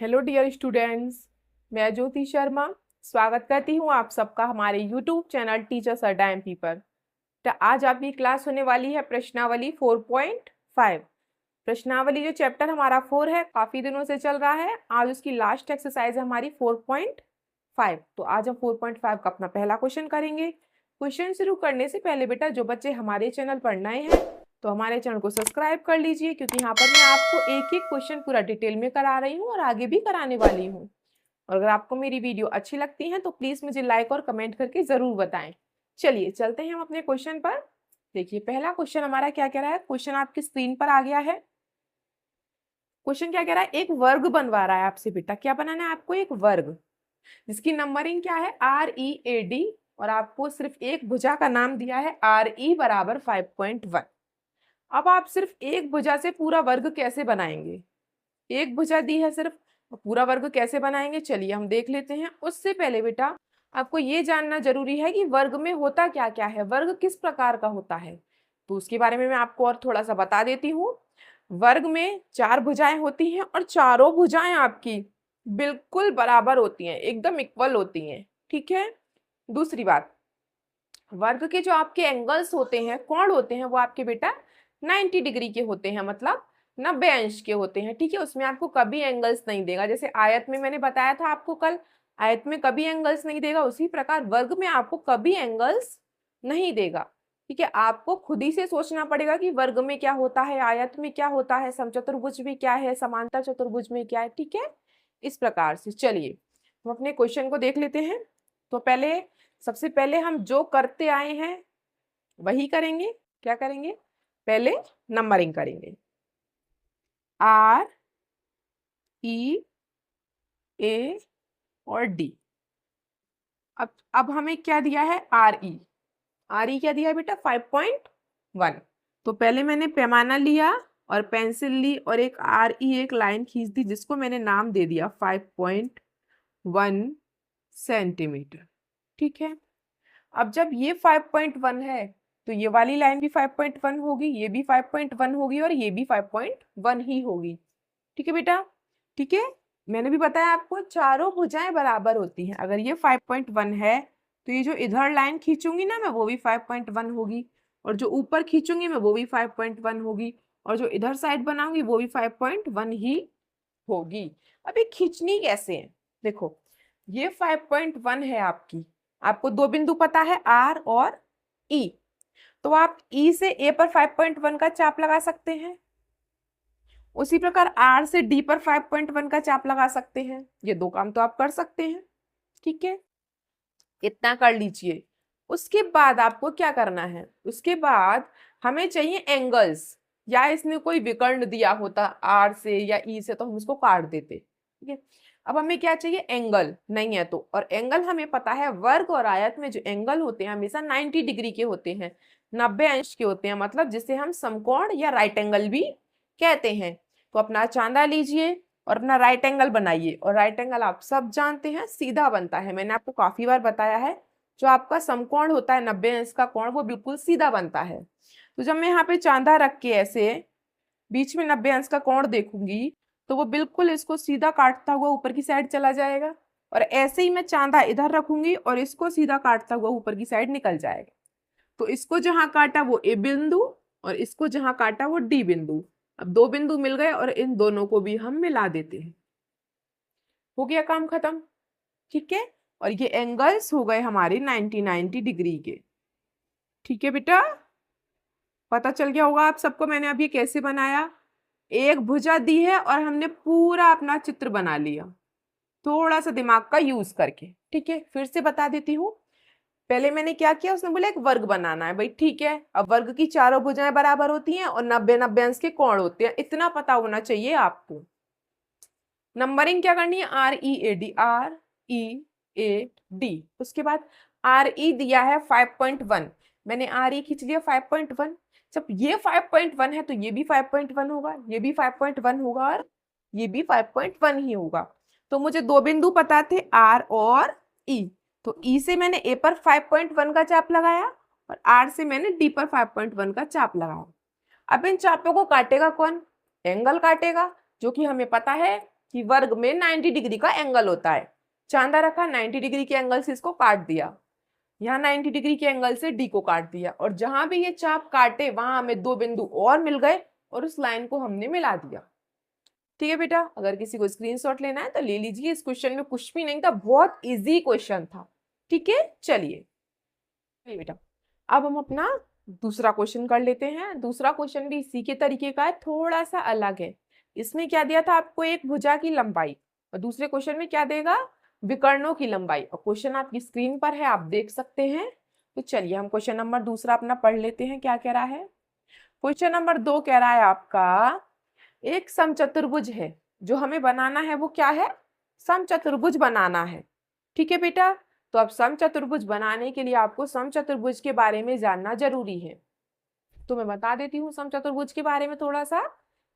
Hello dear students, मैं ज्योति शर्मा स्वागत करती हूँ आप सबका हमारे यूट्यूब चैनल टीचर्स अड्डा एमपी पर। तो आज आपकी क्लास होने वाली है प्रश्नावली 4.5। प्रश्नावली जो चैप्टर हमारा 4 है, काफ़ी दिनों से चल रहा है। आज उसकी लास्ट एक्सरसाइज है हमारी 4.5। तो आज हम 4.5 का अपना पहला क्वेश्चन करेंगे। क्वेश्चन शुरू करने से पहले बेटा, जो बच्चे हमारे चैनल पर नए हैं तो हमारे चैनल को सब्सक्राइब कर लीजिए, क्योंकि यहाँ पर मैं आपको एक एक क्वेश्चन पूरा डिटेल में करा रही हूँ और आगे भी कराने वाली हूँ। और अगर आपको मेरी वीडियो अच्छी लगती है तो प्लीज मुझे लाइक और कमेंट करके जरूर बताएं। चलिए चलते हैं हम अपने क्वेश्चन पर। देखिए पहला क्वेश्चन हमारा क्या कह रहा है। क्वेश्चन आपकी स्क्रीन पर आ गया है। क्वेश्चन क्या कह रहा है, एक वर्ग बनवा रहा है आपसे बेटा। क्या बनाना है आपको? एक वर्ग जिसकी नंबरिंग क्या है, READ, और आपको सिर्फ एक भुजा का नाम दिया है RE बराबर 5.1। अब आप सिर्फ एक भुजा से पूरा वर्ग कैसे बनाएंगे? एक भुजा दी है सिर्फ, पूरा वर्ग कैसे बनाएंगे चलिए हम देख लेते हैं। उससे पहले बेटा आपको ये जानना जरूरी है कि वर्ग में होता क्या क्या है, वर्ग किस प्रकार का होता है। तो उसके बारे में मैं आपको और थोड़ा सा बता देती हूँ। वर्ग में 4 भुजाएं होती हैं और चारों भुजाएं आपकी बिल्कुल बराबर होती हैं, एकदम इक्वल होती हैं। ठीक है। दूसरी बात, वर्ग के जो आपके एंगल्स होते हैं, कोण होते हैं, वो आपके बेटा 90 डिग्री के होते हैं, मतलब 90 अंश के होते हैं। ठीक है। उसमें आपको कभी एंगल्स नहीं देगा। जैसे आयत में मैंने बताया था आपको कल, आयत में कभी एंगल्स नहीं देगा, उसी प्रकार वर्ग में आपको कभी एंगल्स नहीं देगा। ठीक है। आपको खुद ही से सोचना पड़ेगा कि वर्ग में क्या होता है, आयत में क्या होता है, समचतुर्भुज में क्या है, समांतर चतुर्भुज में क्या है। ठीक है। इस प्रकार से चलिए हम अपने क्वेश्चन को देख लेते हैं। तो सबसे पहले हम जो करते आए हैं वही करेंगे। क्या करेंगे? पहले नंबरिंग करेंगे। RE, A और D। अब हमें क्या दिया है? RE क्या दिया है बेटा? 5.1। तो पहले मैंने पैमाना लिया और पेंसिल ली और एक एक लाइन खींच दी, जिसको मैंने नाम दे दिया 5.1 सेंटीमीटर। ठीक है। अब जब ये 5.1 है तो ये वाली लाइन भी 5.1 होगी, ये भी 5.1 होगी और ये भी 5.1 ही होगी। ठीक है बेटा। ठीक है। मैंने भी बताया आपको चारों भुजाएं बराबर होती हैं। अगर ये 5.1 है तो ये जो इधर लाइन खींचूंगी ना मैं, वो भी 5.1 होगी, और जो ऊपर खींचूंगी मैं वो भी 5.1 होगी, और जो इधर साइड बनाऊंगी वो भी 5.1 ही होगी। अब ये खींचनी कैसे है? देखो ये 5.1 है आपकी, आपको दो बिंदु पता है R और E। तो आप E से A पर 5.1 का चाप लगा सकते हैं, उसी प्रकार R से D पर 5.1 का चाप लगा सकते हैं। ये दो काम तो आप कर सकते हैं। ठीक है। इतना कर लीजिए। उसके बाद आपको क्या करना है? उसके बाद हमें चाहिए एंगल्स, या इसने कोई विकर्ण दिया होता R से या E से तो हम इसको काट देते। ठीक है। अब हमें क्या चाहिए? एंगल नहीं है तो, और एंगल हमें पता है वर्ग और आयत में जो एंगल होते हैं हमेशा 90 डिग्री के होते हैं, 90 अंश के होते हैं, मतलब जिसे हम समकोण या राइट एंगल भी कहते हैं। तो अपना चांदा लीजिए और अपना राइट एंगल बनाइए, और राइट एंगल आप सब जानते हैं सीधा बनता है। मैंने आपको काफी बार बताया है, जो आपका समकोण होता है 90 अंश का कोण, वो बिल्कुल सीधा बनता है। तो जब मैं यहाँ पे चांदा रख के ऐसे बीच में 90 अंश का कोण देखूंगी तो वो बिल्कुल इसको सीधा काटता हुआ ऊपर की साइड चला जाएगा, और ऐसे ही मैं चांदा इधर रखूंगी और इसको सीधा काटता हुआ ऊपर की साइड निकल जाएगा। तो इसको जहां काटा वो A बिंदु और इसको जहां काटा वो D बिंदु। अब दो बिंदु मिल गए और इन दोनों को भी हम मिला देते हैं। हो गया काम खत्म। ठीक है। और ये एंगल्स हो गए हमारे 90 डिग्री के। ठीक है बेटा, पता चल गया होगा आप सबको मैंने अभी कैसे बनाया। एक भुजा दी है और हमने पूरा अपना चित्र बना लिया, थोड़ा सा दिमाग का यूज करके। ठीक है। फिर से बता देती हूँ। पहले मैंने क्या किया, उसने बोला एक वर्ग बनाना है। भाई ठीक है। अब वर्ग की चारों भुजाएं बराबर होती हैं और 90 अंश के कोण होते हैं, इतना पता होना चाहिए आपको। नंबरिंग क्या करनी है? READ। उसके बाद RE दिया है 5.1, मैंने RE खींच लिया 5.1। जब ये 5.1 है तो ये भी 5.1 होगा, ये भी 5.1 होगा और ये भी 5.1 ही होगा। तो मुझे दो बिंदु पता थे R और E। तो E से मैंने A पर 5.1 का चाप लगाया और R से मैंने D पर 5.1 का चाप लगाया। अब इन चापों को काटेगा कौन? एंगल काटेगा, जो कि हमें पता है कि वर्ग में 90 डिग्री का एंगल होता है। चांदा रखा, 90 डिग्री के एंगल से इसको काट दिया, यहाँ 90 डिग्री के एंगल से डी को काट दिया, और जहां भी ये चाप काटे वहां हमें दो बिंदु और मिल गए और उस लाइन को हमने मिला दिया। ठीक है बेटा, अगर किसी को स्क्रीनशॉट लेना है तो ले लीजिए। इस क्वेश्चन में कुछ भी नहीं था, बहुत इजी क्वेश्चन था। ठीक है, चलिए बेटा अब हम अपना दूसरा क्वेश्चन कर लेते हैं। दूसरा क्वेश्चन भी इसी के तरीके का है, थोड़ा सा अलग है। इसमें क्या दिया था आपको, एक भुजा की लंबाई, और दूसरे क्वेश्चन में क्या देगा, विकर्णों की लंबाई। और क्वेश्चन आपकी स्क्रीन पर है, आप देख सकते हैं। तो चलिए हम क्वेश्चन नंबर दूसरा अपना पढ़ लेते हैं, क्या कह रहा है। क्वेश्चन नंबर 2 कह रहा है आपका, एक समचतुर्भुज है, जो हमें बनाना है वो क्या है, समचतुर्भुज बनाना है। ठीक है बेटा, तो अब समचतुर्भुज बनाने के लिए आपको समचतुर्भुज के बारे में जानना जरूरी है। तो मैं बता देती हूँ समचतुर्भुज के बारे में थोड़ा सा।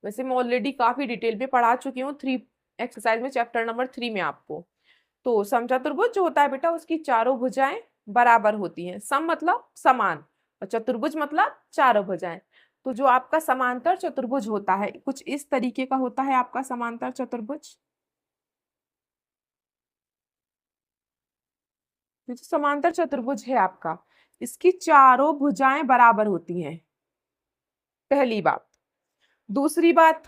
वैसे मैं ऑलरेडी काफी डिटेल में पढ़ा चुकी हूँ 3 एक्सरसाइज में, चैप्टर नंबर 3 में आपको। तो समचतुर्भुज जो होता है बेटा, उसकी चारों भुजाएं बराबर होती हैं। सम मतलब समान, और चतुर्भुज मतलब चारों भुजाएं। तो जो आपका समांतर चतुर्भुज होता है कुछ इस तरीके का होता है आपका समांतर चतुर्भुज। जो समांतर चतुर्भुज है आपका, इसकी चारों भुजाएं बराबर होती हैं, पहली बात। दूसरी बात,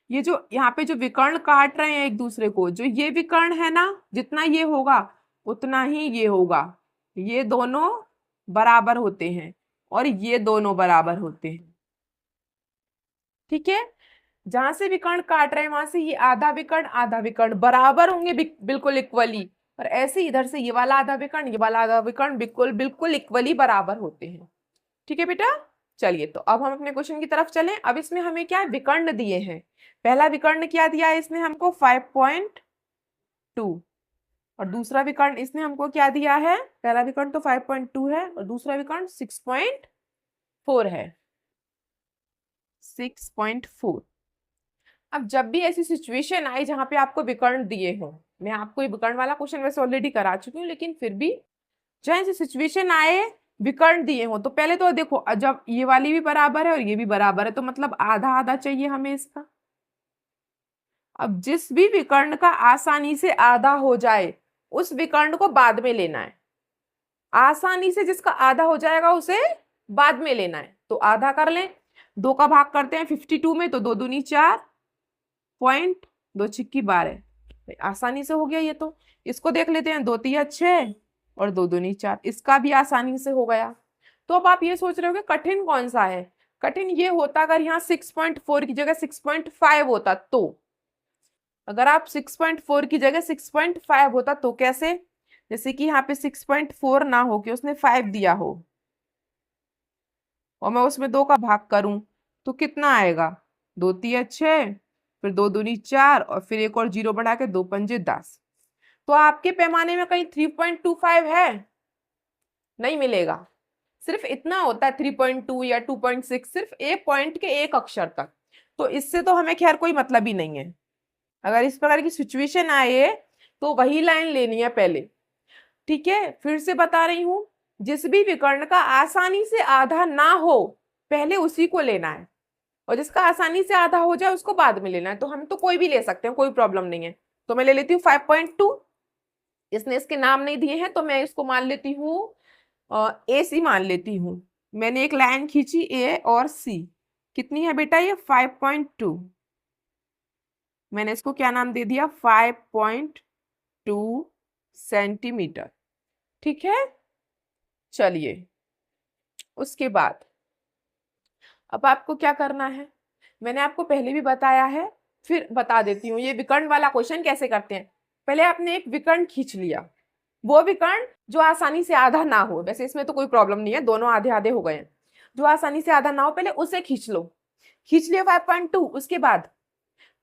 ये जो यहाँ पे जो विकर्ण काट रहे हैं एक दूसरे को, जो ये विकर्ण है ना, जितना ये होगा उतना ही ये होगा। ये दोनों बराबर होते हैं और ये दोनों बराबर होते हैं। ठीक है, जहां से विकर्ण काट रहे हैं वहां से ये आधा विकर्ण बराबर होंगे, बिल्कुल इक्वली। और ऐसे इधर से ये वाला आधा विकर्ण, ये वाला आधा विकर्ण बिल्कुल बिल्कुल इक्वली बराबर होते हैं। ठीक है बेटा, चलिए तो अब हम अपने क्वेश्चन की तरफ चलें। अब इसमें हमें क्या विकर्ण दिए हैं। पहला विकर्ण क्या दिया है इसने हमको, 5.2, और दूसरा विकर्ण इसने हमको क्या दिया है, पहला विकर्ण तो 5.2 है और दूसरा विकर्ण 6.4 है, 6.4। अब जब भी ऐसी सिचुएशन आई जहां पे आपको विकर्ण दिए हो, मैं आपको ये विकर्ण वाला क्वेश्चन वैसे ऑलरेडी करा चुकी हूँ, लेकिन फिर भी जहां ऐसी सिचुएशन आए विकर्ण दिए हो, तो पहले तो देखो, जब ये वाली भी बराबर है और ये भी बराबर है तो मतलब आधा आधा चाहिए हमें इसका। अब जिस भी विकर्ण का आसानी से आधा हो जाए उस विकर्ण को बाद में लेना है। आसानी से जिसका आधा हो जाएगा उसे बाद में लेना है। तो आधा कर लें, 2 का भाग करते हैं 52 में, तो 2 दूनी 4, पॉइंट 2 छिक्की 12, आसानी से हो गया ये। तो इसको देख लेते हैं, 2 तिया 6 और 2 दूनी 4, इसका भी आसानी से हो गया। तो अब आप ये सोच रहे हो कि कठिन कौन सा है। कठिन ये होता अगर यहाँ 6.4 की जगह 6.5 होता, तो अगर आप 6.4 की जगह 6.5 होता तो कैसे, जैसे कि यहाँ पे 6.4 ना हो के उसने 5 दिया हो और मैं उसमें 2 का भाग करूं तो कितना आएगा, 2 तिया 6, फिर 2 दूनी 4 और फिर एक और 0 बढ़ा के 2 पंजे 10। तो आपके पैमाने में कहीं 3.25 है, नहीं मिलेगा। सिर्फ इतना होता है 3.2 या 2.6, सिर्फ एक पॉइंट के एक अक्षर तक। तो इससे तो हमें खैर कोई मतलब ही नहीं है। अगर इस प्रकार की सिचुएशन आए तो वही लाइन लेनी है पहले। ठीक है, फिर से बता रही हूं, जिस भी विकर्ण का आसानी से आधा ना हो पहले उसी को लेना है, और जिसका आसानी से आधा हो जाए उसको बाद में लेना है। तो हम तो कोई भी ले सकते हैं, कोई प्रॉब्लम नहीं है। तो मैं ले लेती हूँ 5.2, इसने इसके नाम नहीं दिए हैं तो मैं इसको मान लेती हूँ ए सी मान लेती हूँ। मैंने एक लाइन खींची ए और सी, कितनी है बेटा ये 5.2, मैंने इसको क्या नाम दे दिया 5.2 सेंटीमीटर। ठीक है, चलिए उसके बाद अब आपको क्या करना है, मैंने आपको पहले भी बताया है फिर बता देती हूँ। ये विकर्ण वाला क्वेश्चन कैसे करते हैं, पहले आपने एक विकर्ण खींच लिया, वो विकर्ण जो आसानी से आधा ना हो, वैसे इसमें तो कोई प्रॉब्लम नहीं है, दोनों आधे आधे हो गए हैं, जो आसानी से आधा ना हो पहले उसे खींच लो। खींच लिया 5.2, उसके बाद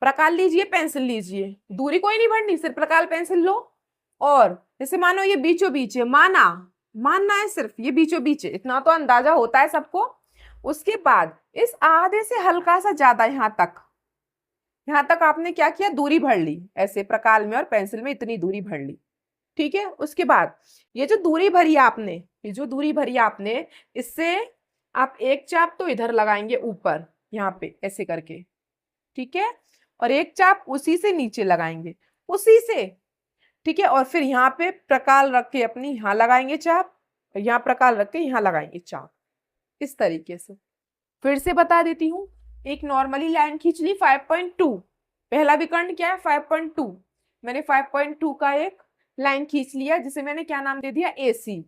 प्रकार लीजिए, पेंसिल लीजिए, दूरी कोई नहीं बढ़नी, सिर्फ प्रकार पेंसिल लो। और जैसे मानो ये बीचों बीच है, मानना है सिर्फ ये बीचों बीच है, इतना तो अंदाजा होता है सबको। उसके बाद इस आधे से हल्का सा ज्यादा यहाँ तक आपने क्या किया, दूरी भर ली, ऐसे प्रकार में और पेंसिल में इतनी दूरी भर ली। ठीक है, उसके बाद ये जो दूरी भरी आपने, इससे आप एक चाप तो इधर लगाएंगे ऊपर यहाँ पे ऐसे करके। ठीक है, और एक चाप उसी से नीचे लगाएंगे, उसी से, ठीक है। और फिर यहाँ पे प्रकार रख के अपनी यहाँ लगाएंगे चाप, यहाँ प्रकार रख के यहाँ लगाएंगे चाप, इस तरीके से। फिर से बता देती हूँ, एक नॉर्मली लाइन खींच ली 5.2, पहला विकर्ण क्या है 5.2, मैंने 5.2 का एक लाइन खींच लिया जिसे मैंने क्या नाम दे दिया AC।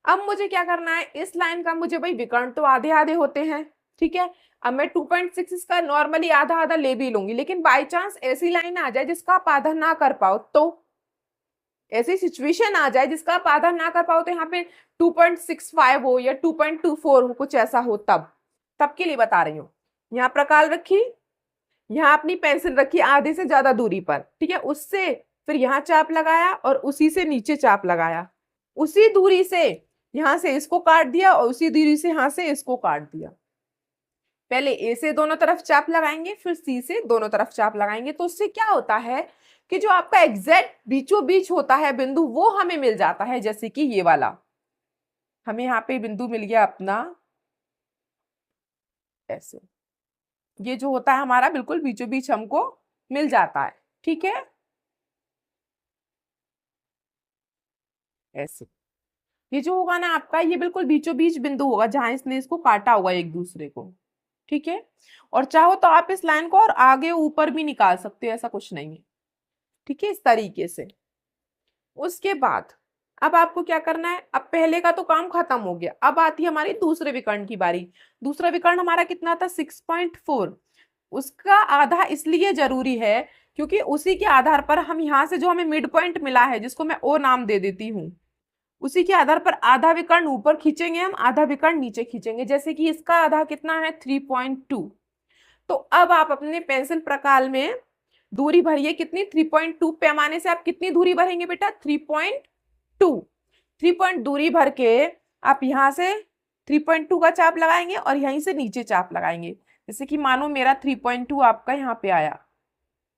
अब मुझे क्या करना है, इस लाइन का मुझे भाई विकर्ण तो आधे आधे होते हैं, ठीक है। अब मैं 2.6 इसका नॉर्मली आधा आधा ले भी लूंगी, लेकिन बाई चांस ऐसी लाइन आ जाए जिसका आप आधा ना कर पाओ, तो ऐसी सिचुएशन आ जाए जिसका आप आधा ना कर पाओ, तो यहाँ पे 2.65 हो या 2.24 हो, कुछ ऐसा हो, तब के लिए बता रही हूँ। यहाँ प्रकार रखी, यहाँ अपनी पेंसिल रखी आधे से ज्यादा दूरी पर, ठीक है, उससे फिर यहाँ चाप लगाया और उसी से नीचे चाप लगाया, उसी दूरी से यहां से इसको काट दिया और उसी दूरी से यहां से इसको काट दिया। पहले A से दोनों तरफ चाप लगाएंगे, फिर C से दोनों तरफ चाप लगाएंगे, तो उससे क्या होता है कि जो आपका एग्जैक्ट बीचों बीच होता है बिंदु, वो हमें मिल जाता है। जैसे कि ये वाला हमें यहाँ पे बिंदु मिल गया अपना ऐसे, ये जो होता है हमारा बिल्कुल बीचों बीच हमको मिल जाता है, ठीक है, ऐसे। ये जो होगा ना आपका, ये बिल्कुल बीचों बीच बिंदु होगा जहां इसने इसको काटा होगा एक दूसरे को, ठीक है। और चाहो तो आप इस लाइन को और आगे ऊपर भी निकाल सकते हो, ऐसा कुछ नहीं है, ठीक है, इस तरीके से। उसके बाद अब आपको क्या करना है, अब पहले का तो काम खत्म हो गया, अब आती है हमारी दूसरे विकर्ण की बारी। दूसरा विकर्ण हमारा कितना था 6.4, उसका आधा इसलिए जरूरी है क्योंकि उसी के आधार पर हम यहाँ से जो हमें मिड पॉइंट मिला है, जिसको मैं O नाम दे देती हूँ, उसी के आधार पर आधा विकर्ण ऊपर खींचेंगे हम, आधा विकर्ण नीचे खींचेंगे। जैसे कि इसका आधा कितना है 3.2, तो अब आप अपने पेंसिल प्रकार में दूरी भरिए कितनी 3.2, पैमाने से आप कितनी दूरी भरेंगे बेटा 3.2, 3 दूरी भर के आप यहाँ से 3.2 का चाप लगाएंगे और यहीं से नीचे चाप लगाएंगे। जैसे कि मानो मेरा 3.2 आपका यहाँ पे आया,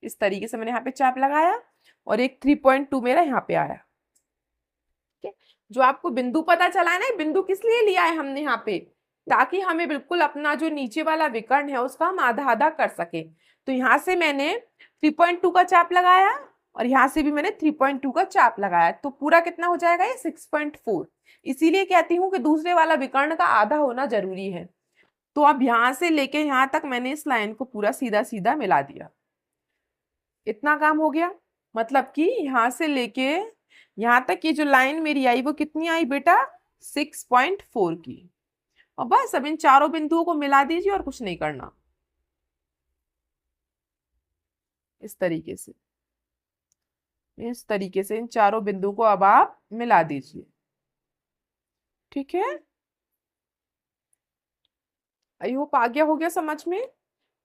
इस तरीके से मैंने यहाँ पे चाप लगाया और एक 3.2 मेरा यहाँ पे आया, ठीक है। जो आपको बिंदु पता चला है ना, बिंदु किस लिए लिया है हमने यहाँ पे, ताकि हमें बिल्कुल अपना जो नीचे वाला विकर्ण है उसका हम आधा आधा कर सके। तो यहाँ से मैंने 3.2 का चाप लगाया और यहाँ से भी मैंने 3.2 का चाप लगाया, तो पूरा कितना हो जाएगा ये 6.4। इसीलिए कहती हूँ कि दूसरे वाला विकर्ण का आधा होना जरूरी है। तो अब यहाँ से लेके यहाँ तक मैंने इस लाइन को पूरा सीधा सीधा मिला दिया, इतना काम हो गया। मतलब कि यहाँ से लेके यहाँ तक ये जो लाइन मेरी आई वो कितनी आई बेटा 6.4 की। और बस अब इन चारों बिंदुओं को मिला दीजिए और कुछ नहीं करना, इस तरीके से, इस तरीके से इन चारों बिंदुओं को अब आप मिला दीजिए, ठीक है। आई होप आ गया, हो गया समझ में।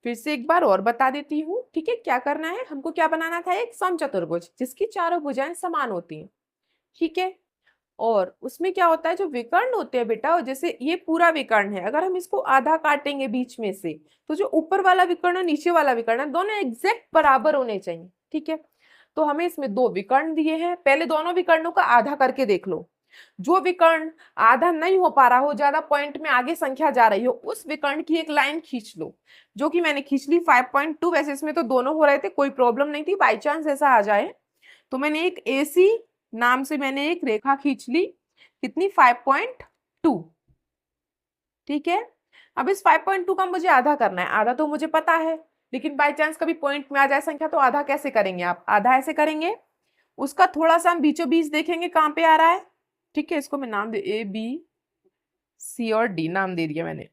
फिर से एक बार और बता देती हूँ, ठीक है। क्या करना है हमको, क्या बनाना था, एक समचतुर्भुज जिसकी चारों भुजाएं समान होती हैं, ठीक है। और उसमें क्या होता है, जो विकर्ण होते हैं बेटा, जैसे ये पूरा विकर्ण है, अगर हम इसको आधा काटेंगे बीच में से, तो जो ऊपर वाला विकर्ण और नीचे वाला विकर्ण है दोनों एग्जैक्ट बराबर होने चाहिए, ठीक है। तो हमें इसमें दो विकर्ण दिए हैं, पहले दोनों विकर्णों का आधा करके देख लो। जो विकर्ण आधा नहीं हो पा रहा हो, ज्यादा पॉइंट में आगे संख्या जा रही हो, उस विकर्ण की एक लाइन खींच लो, जो कि मैंने खींच ली 5.2। वैसे इसमें तो दोनों हो रहे थे, कोई प्रॉब्लम नहीं थी, बाई चांस ऐसा आ जाए तो मैंने एक AC नाम से मैंने एक रेखा खींच ली, कितनी 5.2, ठीक है। अब इस 5.2 का मुझे आधा करना है, आधा तो मुझे पता है, लेकिन बाय चांस कभी पॉइंट में आ जाए संख्या, तो आधा कैसे करेंगे आप, आधा ऐसे करेंगे, उसका थोड़ा सा हम बीचों बीच देखेंगे कहां पे आ रहा है, ठीक है। इसको मैं नाम दे A B C और D नाम दे दिया मैंने।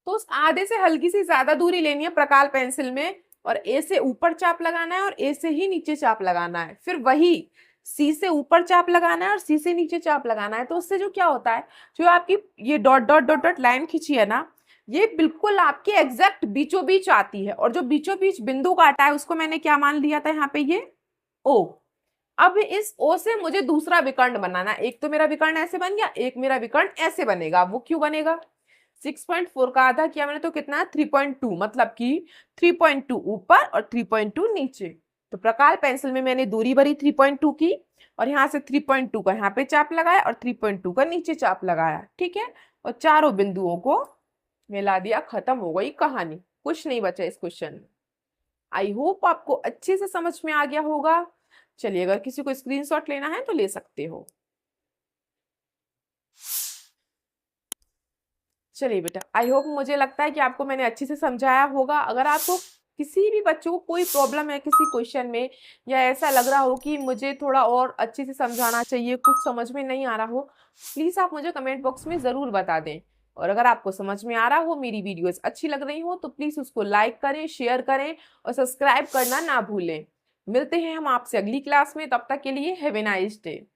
तो उस आधे से हल्की सी ज्यादा दूरी लेनी है प्रकाल पेंसिल में, और A से ऊपर चाप लगाना है और A से ही नीचे चाप लगाना है, फिर वही C से ऊपर चाप लगाना है और C से नीचे चाप लगाना है। तो उससे जो क्या होता है, जो आपकी ये dot dot dot dot line खींची है ना, ये बिल्कुल आपके एग्जैक्ट बीचों बीच आती है, और जो बीचों बीच बिंदु काटा है उसको मैंने क्या मान लिया था यहाँ पे, ये O। अब इस O से मुझे दूसरा विकर्ण बनाना, एक तो मेरा विकर्ण ऐसे बन गया, एक मेरा विकर्ण ऐसे बनेगा। वो क्यों बनेगा, 6.4 का आधा किया मैंने तो कितना है 3.2, मतलब कि 3.2 ऊपर और 3.2 नीचे। तो प्रकाल पेंसिल में मैंने दूरी भरी 3.2 की, और यहाँ से 3.2 का यहाँ पे चाप लगाया और 3.2 का नीचे चाप लगाया, ठीक है। और चारों बिंदुओं को मिला दिया, खत्म हो गई कहानी, कुछ नहीं बचा इस क्वेश्चन में। आई होप आपको अच्छे से समझ में आ गया होगा। चलिए, अगर किसी को स्क्रीनशॉट लेना है तो ले सकते हो। चलिए बेटा, आई होप, मुझे लगता है कि आपको मैंने अच्छे से समझाया होगा। अगर आपको किसी भी बच्चों को कोई प्रॉब्लम है किसी क्वेश्चन में, या ऐसा लग रहा हो कि मुझे थोड़ा और अच्छे से समझाना चाहिए, कुछ समझ में नहीं आ रहा हो, प्लीज आप मुझे कमेंट बॉक्स में जरूर बता दें। और अगर आपको समझ में आ रहा हो, मेरी वीडियोस अच्छी लग रही हो, तो प्लीज उसको लाइक करें, शेयर करें और सब्सक्राइब करना ना भूलें। मिलते हैं हम आपसे अगली क्लास में, तब तक के लिए हैव ए नाइस डे।